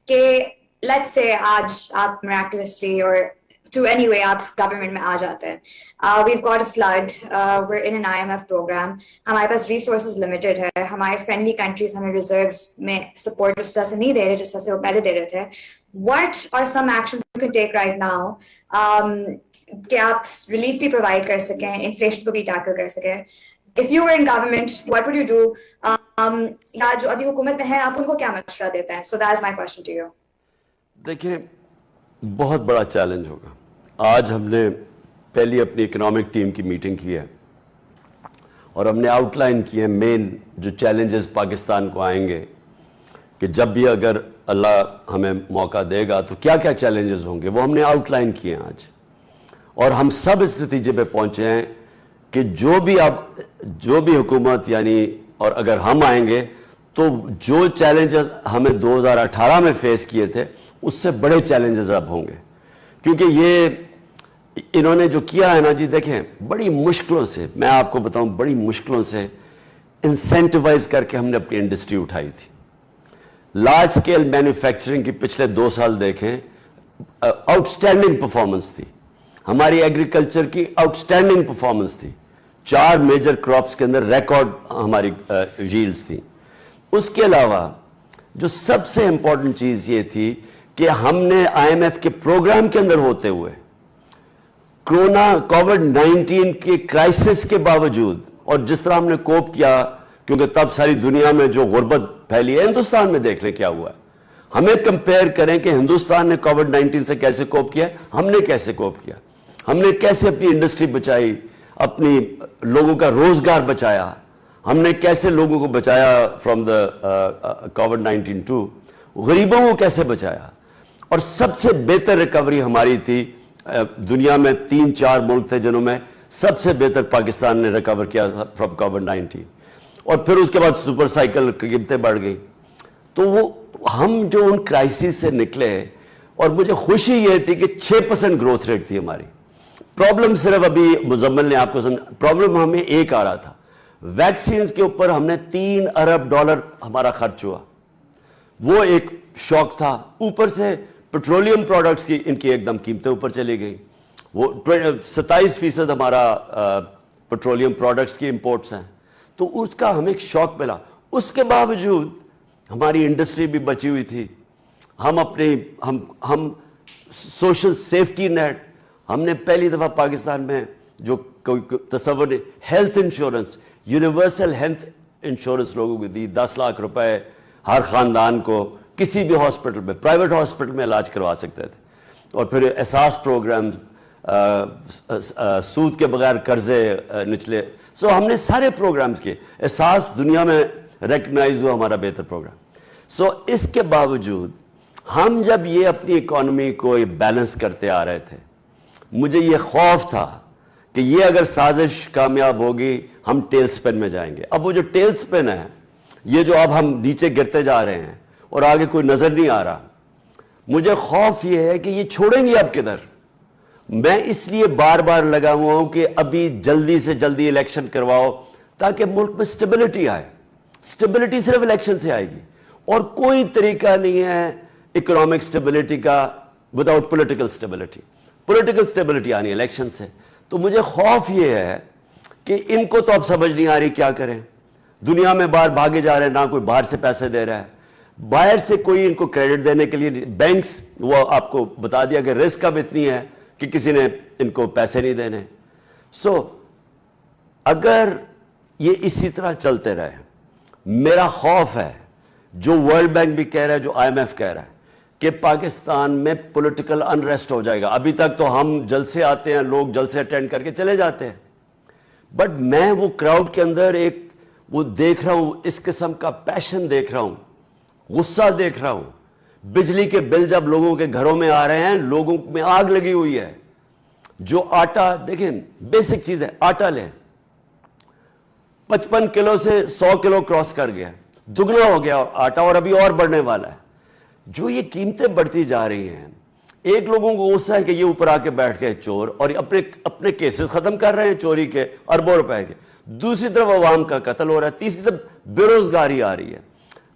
کہ let's say آج آپ miraculously or through any way آپ گورنمنٹ میں آ جاتے ہیں. We've got a flood, we're in an IMF program, ہمارے پاس ریسورسز لمیٹڈ ہے, ہمارے فرینڈلی کنٹریز ہمیں ریزروز میں سپورٹ اس طرح سے نہیں دے رہے جس طرح سے وہ پہلے دے رہے تھے. What are some actions you can take right now کہ آپ ریلیف بھی پرووائڈ کر سکیں, انفلیشن کو بھی ٹیکل کر سکیں؟ If you were in government, what would you do? یا جو ابھی حکومت میں ہے آپ ان کو کیا مشورہ دیتے ہیں؟ So that is my question to you. دیکھیں, بہت بڑا چیلنج ہوگا. آج ہم نے پہلی اپنی اکنامک ٹیم کی میٹنگ کی ہے اور ہم نے آؤٹ لائن کی ہے مین جو چیلنجز پاکستان کو آئیں گے, کہ جب بھی اگر اللہ ہمیں موقع دے گا تو کیا کیا چیلنجز ہوں گے, وہ ہم نے آؤٹ لائن کیے ہیں آج. اور ہم سب اس نتیجے پہ پہنچے ہیں کہ جو بھی حکومت یعنی اور اگر ہم آئیں گے تو جو چیلنجز ہمیں 2018 میں فیس کیے تھے اس سے بڑے چیلنجز اب ہوں گے. کیونکہ یہ انہوں نے جو کیا ہے نا جی, دیکھیں بڑی مشکلوں سے, میں آپ کو بتاؤں بڑی مشکلوں سے انسینٹیوائز کر کے ہم نے اپنی انڈسٹری اٹھائی تھی. لارج سکیل مینوفیکچرنگ کی پچھلے 2 سال دیکھیں, آؤٹ سٹینڈنگ پرفارمنس تھی ہماری, ایگریکلچر کی آؤٹ سٹینڈنگ پرفارمنس تھی. 4 میجر کراپس کے اندر ریکارڈ ہماری ییلڈز تھیں. اس کے علاوہ جو سب سے امپورٹنٹ چیز یہ تھی کہ ہم نے IMF کے پروگرام کے اندر ہوتے ہوئے کووڈ-19 کے کرائسس کے باوجود, اور جس طرح ہم نے کوپ کیا, کیونکہ تب ساری دنیا میں جو غربت پھیلی ہے, ہندوستان میں دیکھ لیں کیا ہوا ہے. ہمیں کمپیئر کریں کہ ہندوستان نے کووڈ-19 سے کیسے کوپ کیا, ہم نے کیسے کوپ کیا, ہم نے کیسے اپنی انڈسٹری بچائی, اپنی لوگوں کا روزگار بچایا, ہم نے کیسے لوگوں کو بچایا فرام دا کووڈ-19 ٹو, غریبوں کو کیسے بچایا. اور سب سے بہتر ریکوری ہماری تھی دنیا میں. 3-4 ملک تھے جنہوں میں سب سے بہتر پاکستان نے ریکور کیا تھا فرام کووڈ-19. اور پھر اس کے بعد سپر سائیکل قیمتیں بڑھ گئی. تو وہ ہم جو ان کرائسس سے نکلے, اور مجھے خوشی یہ تھی کہ 6% گروتھ ریٹ تھی ہماری. پرابلم صرف ابھی مزمل نے آپ کو پرابلم ہمیں ایک آ رہا تھا, ویکسینز کے اوپر ہم نے $3 ارب ہمارا خرچ ہوا, وہ ایک شوق تھا. اوپر سے پیٹرولیم پروڈکٹس کی ان کی ایک دم قیمتیں اوپر چلی گئی. وہ 27% ہمارا پیٹرولیم پروڈکٹس کی امپورٹس ہیں, تو اس کا ہمیں ایک شوق ملا. اس کے باوجود ہماری انڈسٹری بھی بچی ہوئی تھی. ہم سوشل سیفٹی نیٹ ہم نے پہلی دفعہ پاکستان میں جو تصور نہیں, health insurance, universal health insurance لوگوں کو دی. 10 لاکھ روپے ہر خاندان کو کسی بھی ہاسپٹل میں, پرائیویٹ ہاسپٹل میں علاج کروا سکتے تھے. اور پھر احساس پروگرام, سود کے بغیر قرضے نچلے. سو ہم نے سارے پروگرامز کیے. احساس دنیا میں ریکگنائز ہوا ہمارا بہتر پروگرام. سو اس کے باوجود ہم جب یہ اپنی اکانومی کو بیلنس کرتے آ رہے تھے, مجھے یہ خوف تھا کہ یہ اگر سازش کامیاب ہوگی ہم ٹیل سپن میں جائیں گے. اب وہ جو ٹیل سپن ہے, یہ جو اب ہم نیچے گرتے جا رہے ہیں اور آگے کوئی نظر نہیں آ رہا, مجھے خوف یہ ہے کہ یہ چھوڑیں گے اب کدھر. میں اس لیے بار بار لگا ہوا ہوں کہ ابھی جلدی سے جلدی الیکشن کرواؤ تاکہ ملک میں سٹیبلٹی آئے. سٹیبلٹی صرف الیکشن سے آئے گی, اور کوئی طریقہ نہیں ہے اکنامک سٹیبلٹی کا without political stability. Political stability آنی ہے الیکشن سے. تو مجھے خوف یہ ہے کہ ان کو تو اب سمجھ نہیں آ رہی کیا کریں. دنیا میں باہر بھاگے جا رہے ہیں, نہ کوئی باہر سے پیسے دے رہا ہے, باہر سے کوئی ان کو کریڈٹ دینے کے لیے, بینکس وہ آپ کو بتا دیا کہ رسک اب اتنی ہے کہ کسی نے ان کو پیسے نہیں دینے. سو اگر یہ اسی طرح چلتے رہے, میرا خوف ہے جو ورلڈ بینک بھی کہہ رہا ہے, جو IMF کہہ رہا ہے, کہ پاکستان میں پولیٹیکل انریسٹ ہو جائے گا. ابھی تک تو ہم جلسے آتے ہیں, لوگ جلسے اٹینڈ کر کے چلے جاتے ہیں, بٹ میں وہ کراؤڈ کے اندر ایک وہ دیکھ رہا ہوں, اس قسم کا پیشن دیکھ رہا ہوں, غصہ دیکھ رہا ہوں. بجلی کے بل جب لوگوں کے گھروں میں آ رہے ہیں, لوگوں میں آگ لگی ہوئی ہے. جو آٹا دیکھیں, بیسک چیز ہے, آٹا لیں, 55 کلو سے 100 کلو کراس کر گیا, دگنا ہو گیا آٹا, اور ابھی اور بڑھنے والا ہے. جو یہ قیمتیں بڑھتی جا رہی ہیں, ایک لوگوں کو غصہ ہے کہ یہ اوپر آ کے بیٹھ گئے چور, اور اپنے کیسز ختم کر رہے ہیں چوری کے اربوں روپے کے. دوسری طرف عوام کا قتل ہو رہا ہے. تیسری طرف بے روزگاری آ رہی ہے.